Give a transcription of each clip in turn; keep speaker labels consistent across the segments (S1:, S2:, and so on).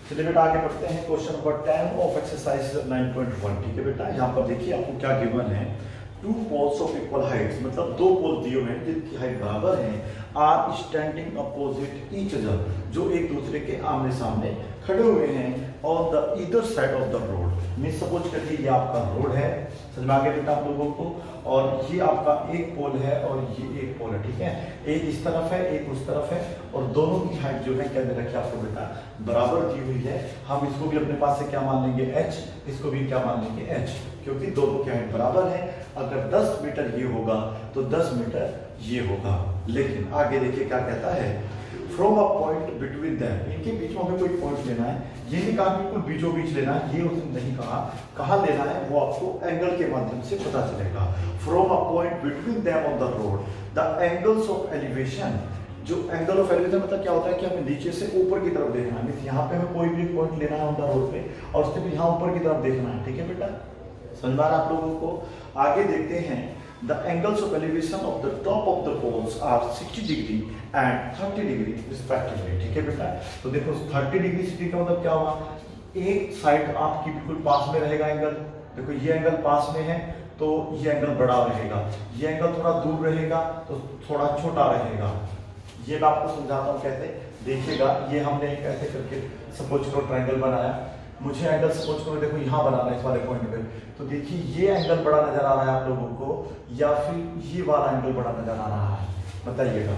S1: चलिए बेटा आगे बढ़ते हैं। Question number 10 of exercise 9.1। ठीक है बेटा, यहाँ पर देखिए आपको क्या गिवन है। Two poles of equal heights, मतलब दो पोल दिए हुए हैं जिनकी हाइट बराबर है, are standing opposite each other, जो एक दूसरे के आमने सामने खड़े हुए हैं on the either side of the road. Mean suppose करिए ये आपका रोड है, समझ में आ गया बेटा आप लोगों को, और ये आपका एक पोल है और ये एक पोल है। ठीक है, एक इस तरफ है एक उस तरफ है, और दोनों की हाइट जो है क्या दे रखी है आपको बेटा, बराबर दी हुई है। हम इसको भी अपने पास से क्या मान लेंगे h, इसको भी क्या मान लेंगे h, क्योंकि दोनों की हाइट बराबर है। अगर 10 मीटर ये होगा तो 10 मीटर ये होगा। लेकिन आगे देखिए क्या कहता है, from a point between them, इनके बीच में हमें कोई पॉइंट लेना है। ये नहीं कहा बिल्कुल बीचों बीच लेना है, ये उसने नहीं कहा, कहाँ लेना है वो आपको एंगल के माध्यम से पता चलेगा। From a point between them on the road the angles of elevation, जो एंगल ऑफ एलिवेशन मतलब क्या होता है कि हमें नीचे से ऊपर की तरफ देखना है। यहाँ पे हमें कोई भी पॉइंट लेना है ऑन द रोड पे, और उसके भी यहाँ ऊपर की तरफ देखना है। ठीक है बेटा, समझ में आ रहा है आप लोगों को। आगे देखते हैं, the angles of elevation of the top of the poles are 60 degree and 30 degree respectively। ठीक है बेटा, तो देखो 30 डिग्री 60 का मतलब क्या हुआ, एक साइड आपकी बिल्कुल पास में रहेगा एंगल, देखो ये एंगल पास में है तो ये एंगल बड़ा रहेगा, ये एंगल थोड़ा दूर रहेगा तो थोड़ा छोटा रहेगा। ये मैं आपको समझाता हूँ कैसे, देखिएगा। ये हमने एक ऐसे करके सपोज करो ट्रायंगल बनाया, मुझे एंगल सपोज करो देखो यहाँ बनाना है इस वाले पॉइंट पे, तो देखिए ये एंगल बड़ा नजर आ रहा है आप लोगों को, या फिर ये वाला एंगल बड़ा नजर आ रहा है, बताइएगा।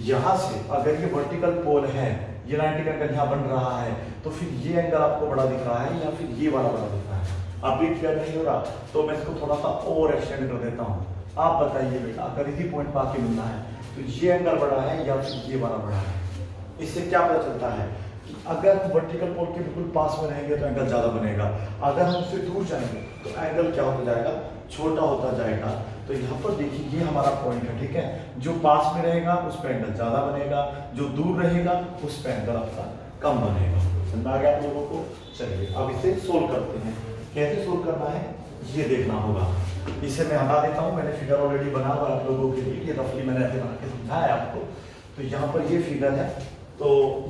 S1: यहाँ से अगर ये वर्टिकल पोल है, ये 90 एंगल यहाँ बन रहा है, तो फिर ये एंगल आपको बड़ा दिख रहा है या फिर ये वाला बड़ा दिख रहा है। अभी क्लियर नहीं हो रहा तो मैं इसको थोड़ा सा और एक्सटेंड कर देता हूँ। आप बताइए बेटा, अगर इसी पॉइंट पर आके मिलना है तो ये एंगल बड़ा है या फिर ये वाला बड़ा है। इससे क्या पता चलता है कि अगर हम वर्टिकल पोल के बिल्कुल पास में रहेंगे तो एंगल ज्यादा बनेगा, अगर हम उससे दूर जाएंगे तो एंगल क्या होता जाएगा, छोटा होता जाएगा। तो यहाँ पर देखिए ये हमारा पॉइंट है। ठीक है, जो पास में रहेगा उस पर एंगल ज्यादा बनेगा, जो दूर रहेगा उस पर एंगल आपका कम बनेगा। समझ आ गया आप लोगों को। चलिए अब इसे सोल्व करते हैं। कैसे सोल्व करना है ये देखना होगा। इसे मैं हटा देता हूँ, मैंने फिगर ऑलरेडी बना हुआ आप लोगों के लिए, ये रफली मैंने ऐसे बना के समझाया आपको। तो यहाँ पर ये फिगर है, तो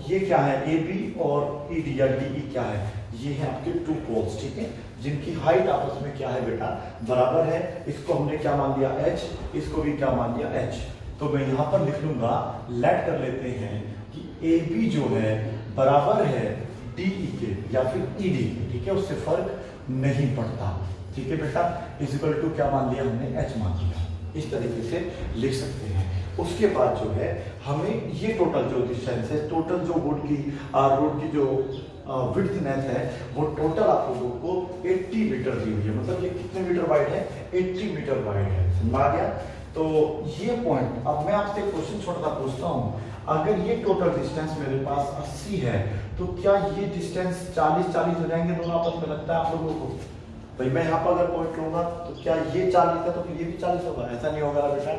S1: ये क्या है, ए बी और ई डी या डी ई क्या है, ये है आपके टू पोल्स। ठीक है, जिनकी हाइट आपस में क्या है बेटा, बराबर है। इसको हमने क्या मान लिया h, इसको भी क्या मान लिया h। तो मैं यहाँ पर लिख लूंगा, लेट कर लेते हैं कि ए बी जो है बराबर है डी ई के या फिर ई डी के। ठीक है, उससे फर्क नहीं पड़ता। ठीक है बेटा, इक्वल टू क्या मान लिया हमने, h मान लिया। इस तरीके से लिख सकते हैं। उसके बाद जो है हमें ये टोटल जो डिस्टेंस है, टोटल जो रोड की जो विड्थनेस है, वो टोटल आप लोगों को 80 मीटर दी हुई है। मतलब ये कितने मीटर वाइड है, 80 मीटर वाइड है। समझ आ गया। तो ये पॉइंट, अब मैं आपसे क्वेश्चन छोटा सा पूछता हूँ, अगर ये टोटल डिस्टेंस मेरे पास 80 है तो क्या ये डिस्टेंस 40-40 हो जाएंगे दोनों आपस में, लगता है आप लोगों को? भाई मैं यहाँ पर अगर पॉइंट लूंगा तो क्या ये 40 है तो फिर ये भी 40 होगा? ऐसा नहीं होगा बेटा,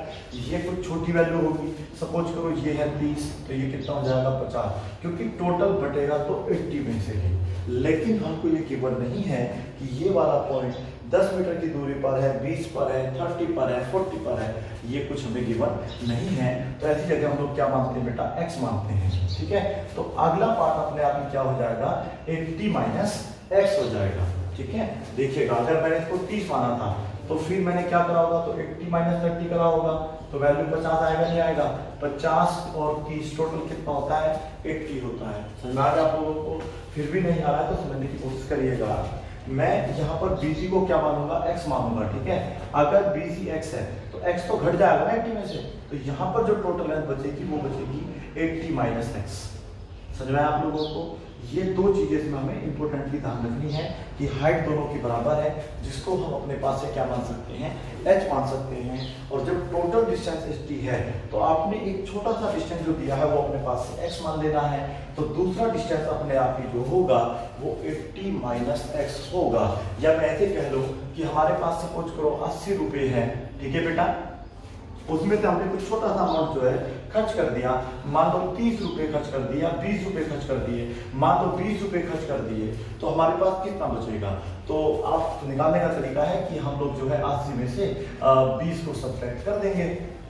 S1: ये कुछ छोटी वैल्यू होगी। सपोज करो ये है 30, तो ये कितना हो जाएगा 50, क्योंकि टोटल बटेगा तो 80 में से ही। लेकिन हमको ये गिवन नहीं है कि ये वाला पॉइंट 10 मीटर की दूरी पर है, 20 पर है, 30 पर है, 40 पर है, ये कुछ हमें गिवन नहीं है। तो ऐसी जगह हम लोग क्या मानते हैं बेटा, x मानते हैं। ठीक है, तो अगला पार्ट अपने आप ही क्या हो जाएगा, 80 माइनस x हो जाएगा। ठीक है, देखिएगा अगर मैंने इसको 30 माना था तो फिर मैंने क्या करा होगा, तो 80 माइनस 30 करा होगा, तो वैल्यू 50 आएगा नहीं आएगा, 50 और 30 टोटल कितना होता है, 80 होता है। समझ आ रहा है आप लोगों को? फिर भी नहीं आ रहा है तो समझने की कोशिश करिएगा। मैं यहाँ पर BC को क्या मानूंगा, x मानूंगा। ठीक है, अगर BC x है तो x तो घट जाएगा ना 80 में से, तो यहाँ पर जो टोटल लेंथ बचेगी वो बचेगी 80 माइनस x। समझ में आप लोगों को? ये दो चीजें इसमें हमें इंपोर्टेंटली ध्यान रखनी है कि हाइट दोनों की बराबर है, जिसको हम अपने पास से क्या मान सकते हैं, h मान सकते हैं। और जब टोटल डिस्टेंस 80 है तो आपने एक छोटा सा डिस्टेंस जो दिया है वो अपने पास से x मान लेना है, तो दूसरा डिस्टेंस अपने आप ही जो होगा वो 80 माइनस x होगा। या मैं ऐसे कह लूं कि हमारे पास सपोज करो 80 रुपए है। ठीक है बेटा, उसमें से हमने कुछ छोटा सा अमाउंट जो है खर्च कर दिया, मान लो 30 रुपए खर्च कर दिया, 20 रुपए खर्च कर दिए, मान लो 20 रुपए खर्च कर दिए, तो हमारे पास कितना बचेगा? तो आप निकालने का तरीका है कि हम लोग जो है 80 में से 20 को सब्ट्रैक्ट कर देंगे।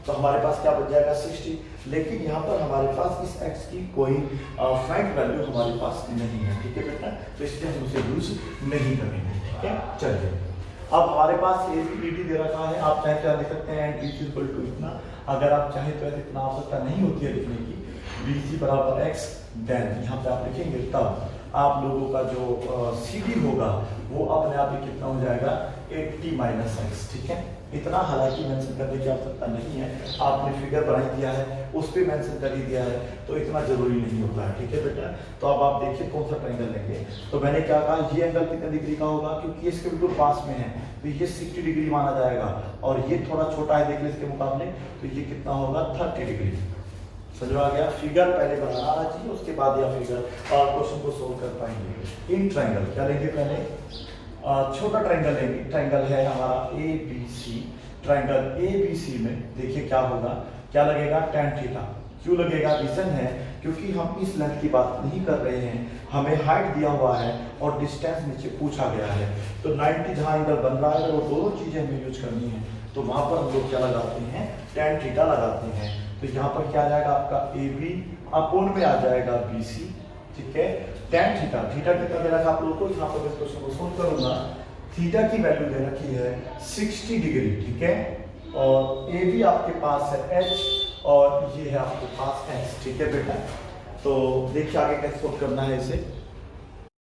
S1: तो हमारे पास क्या बच जाएगा 60। लेकिन यहाँ पर हमारे पास इस x की कोई फाइंड वैल्यू हमारे पास नहीं है, ठीक है बेटा, तो इसलिए हम उसे यूज नहीं करेंगे, ठीक है। चलिए अब हमारे पास ए बी डी दे रखा है, आप चाहे क्या लिख सकते हैं एंड BC इक्वल टू इतना, अगर आप चाहे तो ऐसे इतना आवश्यकता नहीं होती है लिखने की, BC बराबर x, देन यहाँ पे आप लिखेंगे तब आप लोगों का जो CD होगा वो अपने आप ही कितना हो जाएगा 80 माइनस एक्स, ठीक है। इतना हालांकि मेंशन करने की आवश्यकता नहीं है, आपने फिगर बना दिया है उस पर मेंशन कर ही दिया है, तो इतना जरूरी नहीं होता है, ठीक है बेटा। तो अब आप देखिए कौन सा ट्रायंगल लेंगे, तो मैंने क्या कहा ये एंगल कितने डिग्री का होगा, क्योंकि इसके बिल्कुल पास में है तो ये 60 डिग्री माना जाएगा, और ये थोड़ा छोटा है देखिए इसके मुकाबले, तो ये कितना होगा 30 डिग्री। समझ आ गया, फिगर पहले बनाना आना चाहिए, उसके बाद या फिगर और क्वेश्चन को सोल्व कर पाएंगे। इन ट्रायंगल क्या लेंगे, पहले छोटा ट्रायंगल लेंगे, ट्रायंगल है हमारा ABC, ट्रायंगल ABC में देखिए क्या होगा, क्या लगेगा tan थीटा, क्यों लगेगा, रीजन है क्योंकि हम इस लेंथ की बात नहीं कर रहे हैं, हमें हाइट दिया हुआ है और डिस्टेंस नीचे पूछा गया है, तो 90 जहां एंगल बन रहा है वो दोनों चीजें हमें यूज करनी है, तो वहां पर हम लोग क्या लगाते हैं tan थीटा लगाते हैं। तो यहाँ पर क्या आ जाएगा आपका AB अपोन में आ जाएगा BC, ठीक है। tan थीटा, थीटा कितना दे रखा आप लोगों को, यहाँ पर मैं क्वेश्चन को सोल्व करूंगा, थीटा की वैल्यू दे रखी है 60 डिग्री, ठीक है, और AB आपके पास है H और ये है आपके पास x, ठीक है बेटा। तो देखिए आगे कैसे सोल्व करना है इसे,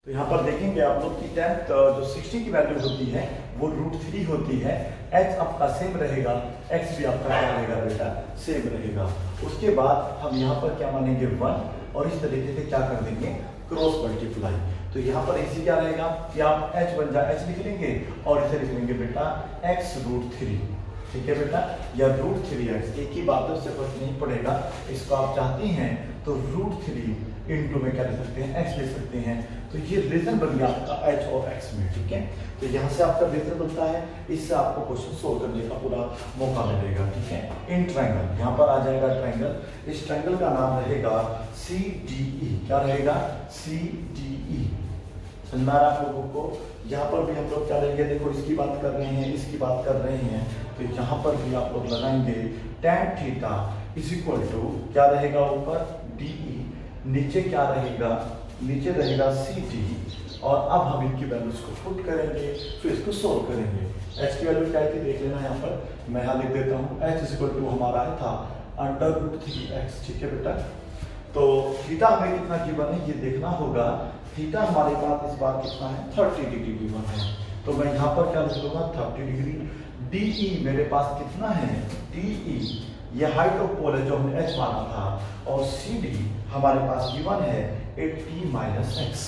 S1: तो यहाँ पर देखेंगे आप लोग की tan जो 60 की वैल्यू होती है वो √3 होती है, h आपका सेम रहेगा, x भी आपका क्या रहेगा बेटा, सेम रहेगा। उसके बाद हम यहाँ पर क्या मानेंगे 1, और इस तरीके से क्या कर देंगे क्रॉस मल्टीप्लाई, तो यहाँ पर इसी क्या रहेगा कि आप h बन जाए h लिख लेंगे और इसे लिख लेंगे बेटा x √3, ठीक है बेटा, या √3x, एक ही बात है, उससे फर्क नहीं पड़ेगा। इसको आप चाहती हैं तो √3 इंटू में क्या लिख सकते हैं x लिख सकते हैं, तो ये रिलेशन बन गया आपका h और x में, ठीक है। तो यहाँ से आपका रिलेशन बनता है, इससे आपको क्वेश्चन सोल्व करने का पूरा मौका मिलेगा, ठीक है। इन ट्रायंगल यहाँ पर आ जाएगा ट्रायंगल, इस ट्रायंगल का नाम रहेगा CDE, क्या रहेगा CDE, समझ आ रहा आप लोगों को। यहाँ पर भी हम लोग क्या लेंगे, देखो इसकी बात कर रहे हैं, इसकी बात कर रहे हैं, तो यहाँ पर भी आप लोग लगाएंगे tan theta is equal to क्या रहेगा ऊपर DE, नीचे क्या रहेगा, नीचे रहेगा CD, और अब हम इनकी वैल्यूज को पुट करेंगे, फिर इसको सोल्व करेंगे। h की वैल्यू क्या है देख लेना, यहाँ पर मैं यहाँ लिख देता हूँ, h इज इक्वल टू हमारा है था √3x, ठीक है बेटा। तो थीटा हमें कितना गिवन है ये देखना होगा, थीटा हमारे पास इस बार कितना है 30 डिग्री गिवन है, तो मैं यहाँ पर क्या लिख दूंगा 30 डिग्री। DE मेरे पास कितना है DE, ये हाइट ऑफ पोल है जो हमने h माना था, और CD हमारे पास गिवन है 80 माइनस x,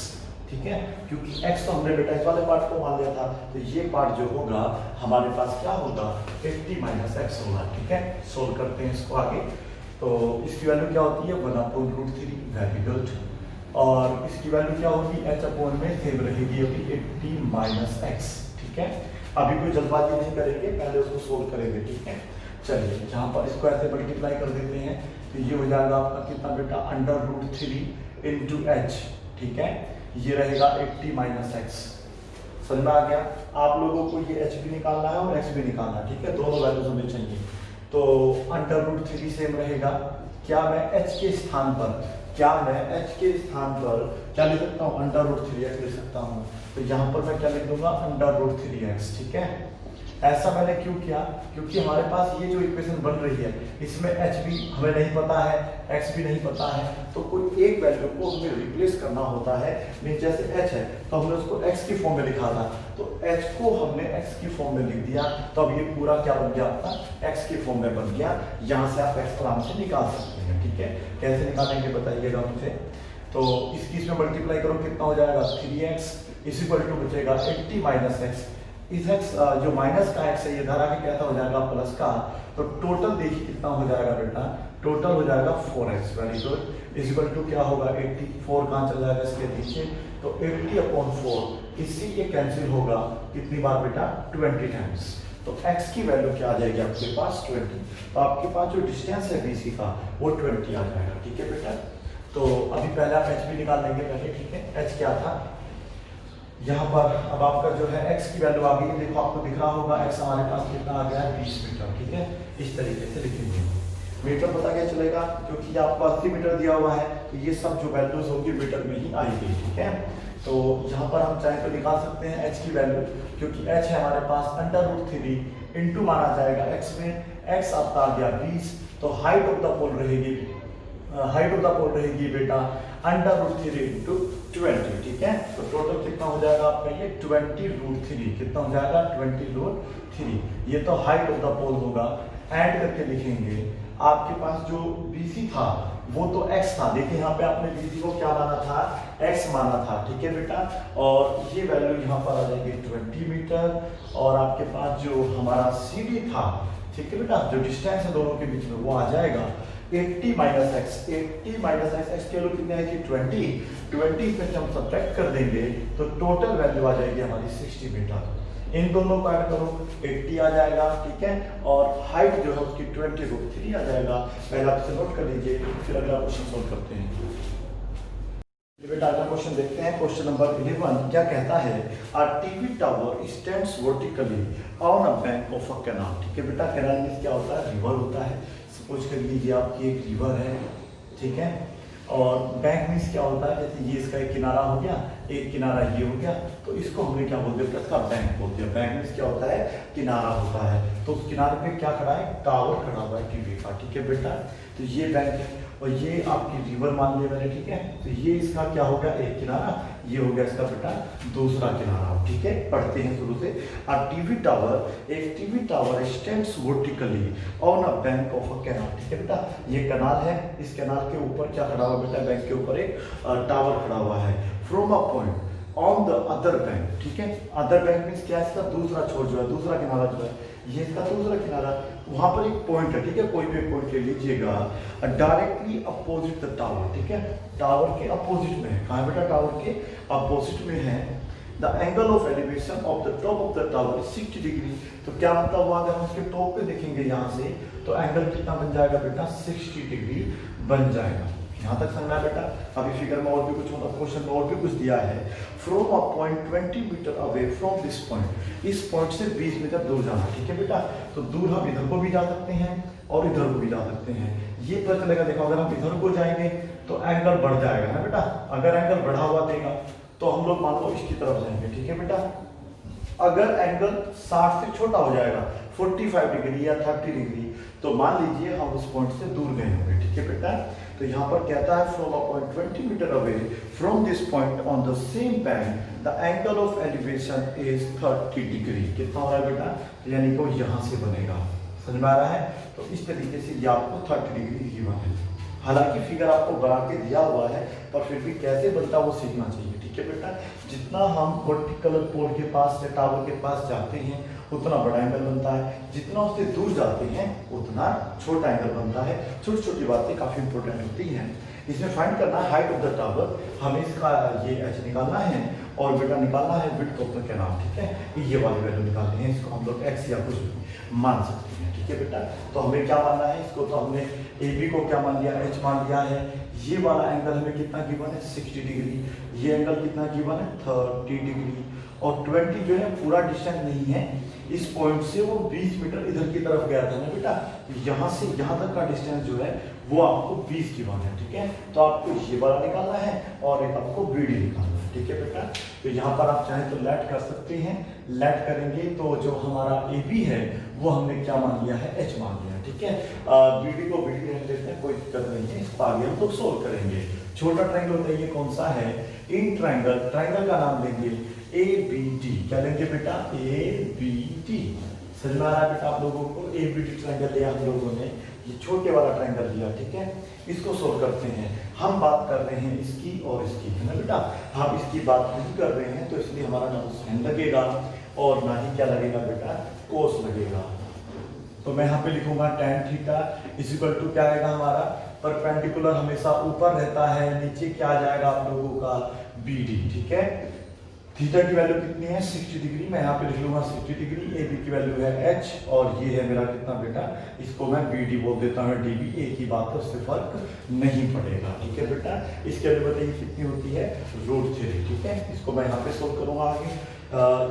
S1: ठीक है, क्योंकि x तो हमने बेटा इस वाले पार्ट को मान लिया था, तो ये पार्ट जो होगा हमारे पास क्या होगा 80 माइनस x होगा, ठीक है। सोल्व करते हैं इसको आगे, तो इसकी वैल्यू क्या होती है 1/√3, वेरी गुड, और इसकी वैल्यू क्या होगी h अपॉन में सेम रहेगी अभी 80 माइनस x, ठीक है। अभी कोई जल्दबाजी नहीं करेंगे, पहले उसको सोल्व करेंगे, ठीक है। चलिए यहाँ पर इसको ऐसे मल्टीप्लाई कर देते हैं, तो ये हो जाएगा आपका कितना बेटा √3 इंटू h, ठीक है, ये रहेगा 80 माइनस x, समझ में आ गया। आप लोगों को ये h भी निकालना है और x भी निकालना है, ठीक है, दोनों वैल्यूज हमें चाहिए। तो √3 सेम रहेगा, क्या मैं h के स्थान पर क्या लिख सकता हूँ √3x लिख सकता हूँ, तो यहाँ पर मैं क्या लिख दूंगा √3x, ठीक है। ऐसा मैंने क्यों किया, क्योंकि हमारे पास ये जो इक्वेशन बन रही है इसमें h भी हमें नहीं पता है, x भी नहीं पता है, तो कोई एक वैल्यू को हमें रिप्लेस करना होता है। मीन जैसे h है तो हमने उसको x की फॉर्म में लिखा था, तो h को हमने x की फॉर्म में लिख दिया, तो अब ये पूरा क्या बन गया आपका x की फॉर्म में बन गया। यहाँ से आप x आराम से निकाल सकते हैं, ठीक है। कैसे निकालेंगे बताइएगा मुझे, तो इसकी इसमें मल्टीप्लाई करो कितना हो जाएगा 3x इज इक्वल टू बचेगा 80 माइनस x, इस x जो माइनस का x है ये धरा के कैसा हो जाएगा प्लस का, तो टोटल देखिए कितना हो जाएगा बेटा, टोटल हो जाएगा 4x, very good, is equal to क्या होगा 84 कहाँ चल जाएगा इसके पीछे, तो 80/4, इसी ये कैंसिल होगा कितनी बार बेटा 20 टाइम्स, तो x की वैल्यू क्या आ जाएगी आपके पास 20, तो आपके पास जो डिस्टेंस है BC का वो 20 आ जाएगा, ठीक है बेटा। तो अभी पहले आप h भी निकाल लेंगे पहले, ठीक है। h क्या था यहाँ पर अब आपका जो है x की वैल्यू आ गई, देखो आपको दिख रहा होगा x हमारे पास कितना आ गया है 20 मीटर, ठीक है। इस तरीके से लिखेंगे, मीटर पता क्या चलेगा, क्योंकि आपको 80 मीटर दिया हुआ है तो ये सब जो वैल्यूज होगी मीटर में ही आएगी, ठीक है। तो यहाँ पर हम चाहे तो निकाल सकते हैं h की वैल्यू, क्योंकि h है हमारे पास √3 इंटू माना जाएगा x में, x आपका आ गया 20, तो हाइट ऑफ द पोल रहेगी बेटा √3 इंटू 20, ठीक है। तो टोटल कितना हो जाएगा आपका ये 20√3, कितना हो जाएगा 20√3, ये तो हाइट ऑफ द पोल होगा। ऐड करके लिखेंगे, आपके पास जो BC था वो तो x था, देखिए यहाँ पे आपने BC को क्या माना था, x माना था, ठीक है बेटा। और ये वैल्यू यहाँ पर आ जाएगी 20 मीटर, और आपके पास जो हमारा CD था, ठीक है बेटा, जो डिस्टेंस है दोनों के बीच में वो आ जाएगा 80 माइनस एक्स, एक्स की वैल्यू कितनी आएगी 20 इसमें हम सब्ट्रैक्ट कर देंगे तो टोटल वैल्यू आ जाएगी हमारी 60 मीटर। इन दोनों को ऐड करो 80 आ जाएगा, ठीक है, और हाइट जो है उसकी 20√3 आ जाएगा। पहले आप इसे नोट कर लीजिए, फिर अगला क्वेश्चन सोल्व करते हैं। बेटा अगला क्वेश्चन देखते हैं, क्वेश्चन नंबर 11 क्या कहता है, a TV tower stands vertically on a bank of a canal, ठीक है बेटा। कैनाल में क्या होता है, रिवर होता है। सपोज कर लीजिए आपकी एक रिवर है, ठीक है, और बैंक मीन्स क्या होता है, जैसे ये इसका एक किनारा हो गया, एक किनारा ये हो गया, तो इसको हमने क्या बोलते हैं, इसका बैंक बोलते हैं। बैंक मीन्स क्या होता है, किनारा होता है। तो उस किनारे पे क्या खड़ा है, टावर खड़ा हुआ है टीवी का, ठीक है बेटा। तो ये बैंक है और ये आपकी रिवर मान लिया मैंने, ठीक है। तो ये इसका क्या हो गया, एक किनारा, ये हो गया इसका बेटा दूसरा किनारा, ठीक है। पढ़ते हैं शुरू से। अ टीवी टावर, एक TV tower stands vertically on a bank of a canal, ठीक है बेटा। ये कैनाल है, इस कैनाल के ऊपर क्या खड़ा हुआ बेटा, बैंक के ऊपर एक टावर खड़ा हुआ है। From a point on the other bank, ठीक है। अदर बैंक मीन्स क्या है, इसका दूसरा छोर जो है, दूसरा किनारा जो है, ये इसका दूसरा किनारा, वहां पर एक पॉइंट है, ठीक है, कोई भी पॉइंट ले लीजिएगा, डायरेक्टली अपोजिट द टावर, ठीक है। टावर के अपोजिट में है, कहाँ बेटा, टावर के अपोजिट में है। The angle of elevation of the top of the tower 60 degree. तो क्या मतलब हुआ, अगर हम उसके टॉप पे देखेंगे यहाँ से, तो एंगल कितना बन जाएगा बेटा, 60 डिग्री बन जाएगा। यहाँ तक समझना है बेटा। अभी फिगर में और भी कुछ मतलब क्वेश्चन में और भी कुछ दिया है। From a point 20 metre away from this point, इस पॉइंट से 20 मीटर दूर जाना, ठीक है बेटा। तो दूर हम इधर को भी जा सकते हैं और इधर को भी जा सकते हैं। ये पता चलेगा, देखो अगर हम इधर को जाएंगे तो एंगल बढ़ जाएगा ना बेटा। अगर एंगल बढ़ा हुआ देगा तो हम लोग मान लो इसकी तरफ जाएंगे, ठीक है बेटा। अगर एंगल 60 से छोटा हो जाएगा, 45 डिग्री या 30 डिग्री, तो मान लीजिए हम उस पॉइंट से दूर गए होंगे, ठीक है बेटा। तो यहाँ पर कहता है from a point 20 metre away from this point on the same bank the angle of elevation is 30 degree. कितना हो रहा है बेटा, यानी कि यहाँ से बनेगा, समझ में आ रहा है। तो इस तरीके से ये आपको 30 डिग्री ही बनेगा। हालांकि फिगर आपको बना के दिया हुआ है, पर फिर भी कैसे बनता वो सीखना चाहिए, ठीक है बेटा। जितना हम वर्टिकल पोल के पास या टावर के पास जाते हैं उतना बड़ा एंगल बनता है, जितना उससे दूर जाते हैं उतना छोटा एंगल बनता है। छोटी छोटी बातें काफी इंपॉर्टेंट होती हैं। इसमें फाइंड करना है हाइट ऑफ द टावर, हमें इसका ये एच निकालना है और बेटा निकालना है विड्थ ऑफ द कैनाल, ठीक है। ये वाली वैल्यू निकालते हैं, इसको हम लोग एक्स या कुछ भी मान सकते हैं, ठीक है बेटा। तो हमें क्या मानना है, इसको तो हमने ए बी को क्या मान लिया, एच मान लिया है। ये वाला एंगल हमें कितना गिवन है, 60 डिग्री। ये एंगल कितना गिवन है, 30 डिग्री। और 20 जो है पूरा डिस्टेंस नहीं है, इस पॉइंट से वो 20 मीटर इधर की तरफ गया था ना बेटा। यहाँ से यहाँ तक का डिस्टेंस जो है वो आपको 20 गिवन है, ठीक है। तो आपको ये वाला निकालना है और एक आपको BD निकालना है, ठीक है बेटा। तो यहाँ पर आप चाहें तो लेट कर सकते हैं। लेट करेंगे तो जो हमारा AB है वो हमने क्या मान लिया है, H मान लिया है, ठीक है। BD को BD रहने देते हैं, कोई दिक्कत नहीं है। इसको आगे हम लोग सोल्व करेंगे। छोटा ट्रायंगल होता है, ये कौन सा है, इन ट्रायंगल। ट्रायंगल का नाम लेंगे ABD। क्या लेंगे बेटा, ABD। समझ में आ रहा है बेटा आप लोगों को। ABD ट्रायंगल लिया हम लोगों ने, ये छोटे वाला ट्रायंगल लिया, ठीक है। इसको सोल्व करते हैं। हम बात कर रहे हैं इसकी और इसकी, है ना बेटा। हम इसकी बात नहीं कर रहे हैं, तो इसलिए हमारा ना तो साइन लगेगा और ना ही क्या लगेगा बेटा, कोस लगेगा। तो मैं यहाँ पे लिखूंगा tan theta is equal to क्या आएगा हमारा, परपेंडिकुलर हमेशा ऊपर रहता है, नीचे क्या आ जाएगा आप लोगों का BD, ठीक है। थीटा की वैल्यू कितनी है 60 डिग्री, मैं यहाँ पे लिख लूंगा 60 डिग्री। ए बी की वैल्यू है h और ये है मेरा कितना बेटा, इसको मैं बी डी बोल देता हूँ, डी बी। एक ही बात है, उससे फर्क नहीं पड़ेगा, ठीक है बेटा। इसकी वैल्यू बताइए कितनी होती है √3, ठीक है। इसको मैं यहाँ पे सोल्व करूँगा आगे।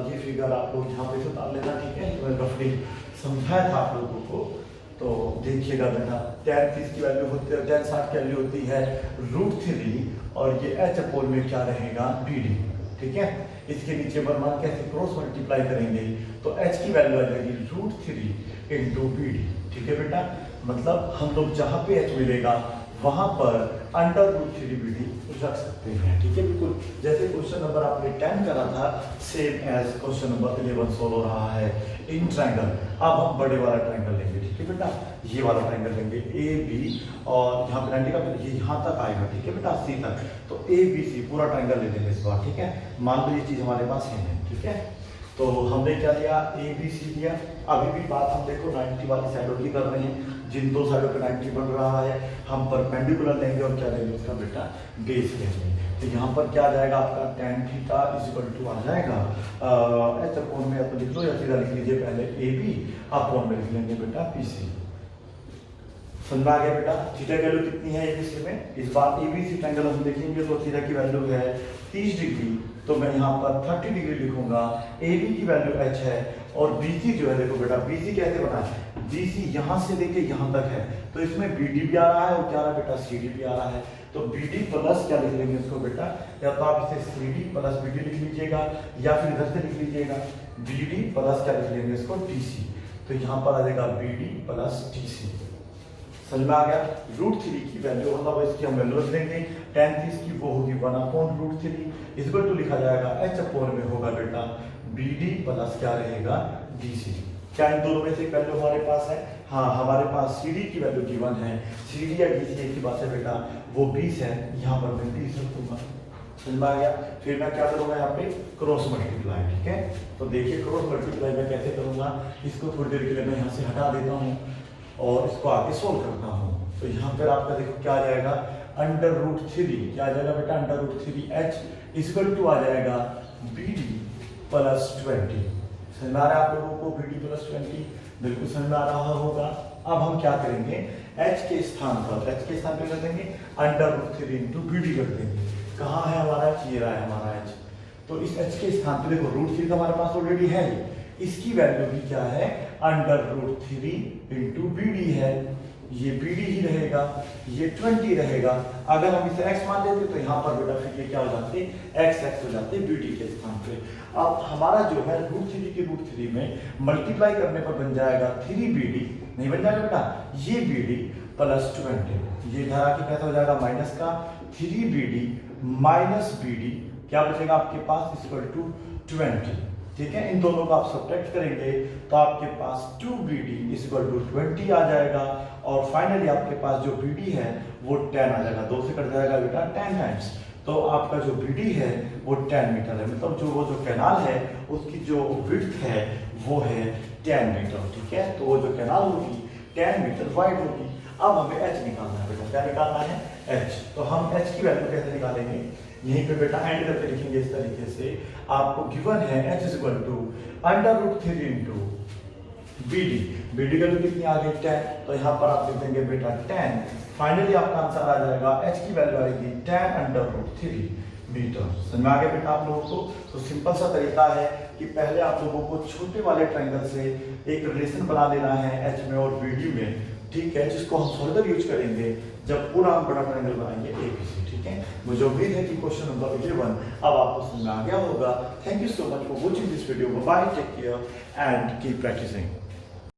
S1: ये फिगर आप लोग यहाँ पे उतार लेना, ठीक है। मैं रफली समझाया था आप लोगों को, तो देखिएगा बेटा। tan 30 की वैल्यू होती है, tan 60 की वैल्यू होती है √3 और ये h अपोन में क्या रहेगा बी डी, ठीक है। इसके नीचे मान कैसे क्रॉस मल्टीप्लाई करेंगे तो h की वैल्यू आ जाएगी √3 इंटू बी डी, ठीक है बेटा। मतलब हम लोग जहाँ पे h मिलेगा वहां पर √3 बी डी रख सकते हैं, ठीक है। बिल्कुल जैसे क्वेश्चन नंबर आपने 10 करा था, same as question number 11 solve हो रहा है इन ट्रायंगल। अब हम बड़े वाला ट्रायंगल लेंगे, ठीक है बेटा। ये वाला ट्रायंगल लेंगे ए बी और यहाँ पे 90 का ये यहाँ तक आएगा, ठीक है बेटा, 80 तक। तो ए बी सी पूरा ट्रायंगल ले लेंगे इस बार, ठीक है। मान लो ये चीज हमारे पास है, ठीक है। तो हमने क्या लिया, ए बी सी लिया। अभी भी बात हम देखो 90 वाली साइडों की कर रहे हैं, जिन दो साइडों पे 90 बन रहा है। हम परपेंडिकुलर लेंगे और क्या लेंगे उसका बेटा बेस लेंगे। तो यहाँ पर क्या आ जाएगा आपका tan थीटा इक्वल टू आ जाएगा h अपोन में आप लिख लो या सीधा लिख लीजिए पहले ए बी अपोन में लिख लेंगे बेटा पी सी। समझ आ गया बेटा। थीटा की वैल्यू कितनी है एबीसी में, इस बार एबीसी ट्रायंगल हम देखेंगे तो थीटा की वैल्यू है 30 डिग्री, तो मैं यहाँ पर 30 डिग्री लिखूंगा। AB की वैल्यू h है और BC जो है, देखो बेटा BC कैसे बना है, BC यहाँ से लेके यहाँ तक है, तो इसमें BD भी आ रहा है और क्या आ रहा है बेटा CD भी आ रहा है। तो BD प्लस क्या लिख लेंगे इसको बेटा, या तो आप इसे CD प्लस BD लिख लीजिएगा या फिर इधर से लिख लीजिएगा BD प्लस क्या लिख लेंगे इसको DC। तो यहाँ पर आ जाएगा BD प्लस DC। समझ में आ गया। √3 की वैल्यू मतलब इसकी हम वैल्यू रख देंगे, tan 30 की वो होगी 1/√3 इक्वल टू लिखा जाएगा h अपोन में होगा बेटा BD प्लस क्या रहेगा DC। क्या इन दोनों में से वैल्यू हमारे पास है? हाँ, हमारे पास CD की वैल्यू गिवन है। CD या DC एक ही बात है बेटा, वो 20 है, यहाँ पर मैं 20 रखूंगा। समझ में आ गया। फिर मैं क्या करूंगा यहाँ पे क्रॉस मल्टीप्लाई, ठीक है। तो देखिए क्रॉस मल्टीप्लाई मैं कैसे करूंगा, इसको थोड़ी देर के लिए मैं यहाँ से हटा देता हूँ और इसको आगे सोल्व करता हूँ। तो यहाँ पर आपका देखो क्या आ जाएगा √3, क्या आ जाएगा बेटा √3h इक्वल टू आ जाएगा BD प्लस 20। समझ में आ रहा है आप लोगों को BD प्लस 20? बिल्कुल समझ में आ रहा होगा। अब हम क्या करेंगे, h के स्थान पर कर देंगे √3 इंटू BD कर देंगे। कहाँ है हमारा h, ये रहा है हमारा h। तो इस h के स्थान पर देखो √3 तो हमारे पास ऑलरेडी है, इसकी वैल्यू भी क्या है √3 इंटू BD है, ये BD ही रहेगा, ये 20 रहेगा। अगर हम इसे x मान लेते तो यहाँ पर बेटा फिर ये क्या हो जाते x हो जाते BD के स्थान पे। अब हमारा जो है √3 के √3 में मल्टीप्लाई करने पर बन जाएगा 3BD, नहीं बन जाएगा बेटा, ये BD प्लस 20, ये इधर आके कैसा हो जाएगा माइनस का 3BD माइनस BD, क्या बचेगा आपके पास इक्वल टू 20, ठीक है। इन दोनों को आप सब्ट्रैक्ट करेंगे तो आपके पास 2BD इक्वल टू 20 आ जाएगा और फाइनली आपके पास जो BD है वो 10 आ जाएगा, 2 से कट जाएगा बेटा 10 टाइम्स। तो आपका जो BD है वो 10 मीटर है, मतलब जो वो जो कैनाल है उसकी जो विड्थ है वो है 10 मीटर, ठीक है। तो वो जो कैनाल होगी 10 मीटर वाइड होगी। अब हमें h निकालना है बेटा, क्या निकालना है h। तो हम h की वैल्यू कैसे निकालेंगे, यहीं पे बेटा एंड करके लिखेंगे इस तरीके से। आपको गिवन है h equal to √3 into BD की वैल्यू कितनी आ गई 10, तो यहाँ पर आप लिख देंगे बेटा 10। फाइनली आपका आंसर आ जाएगा h की वैल्यू आएगी 10√3 मीटर। समझ में आ गया बेटा आप लोगों को। तो सिंपल सा तरीका है कि पहले आप लोगों को छोटे वाले ट्रायंगल से एक रिलेशन बना लेना है h में और BD में, ठीक है, जिसको हम फर्दर यूज करेंगे जब पूरा हम बड़ा ट्रायंगल बनाएंगे ABC, ठीक है। मुझे उम्मीद है कि क्वेश्चन नंबर 11 अब आपको समझ में आ गया होगा। Thank you so much for watching this video. Bye, take care and keep practising.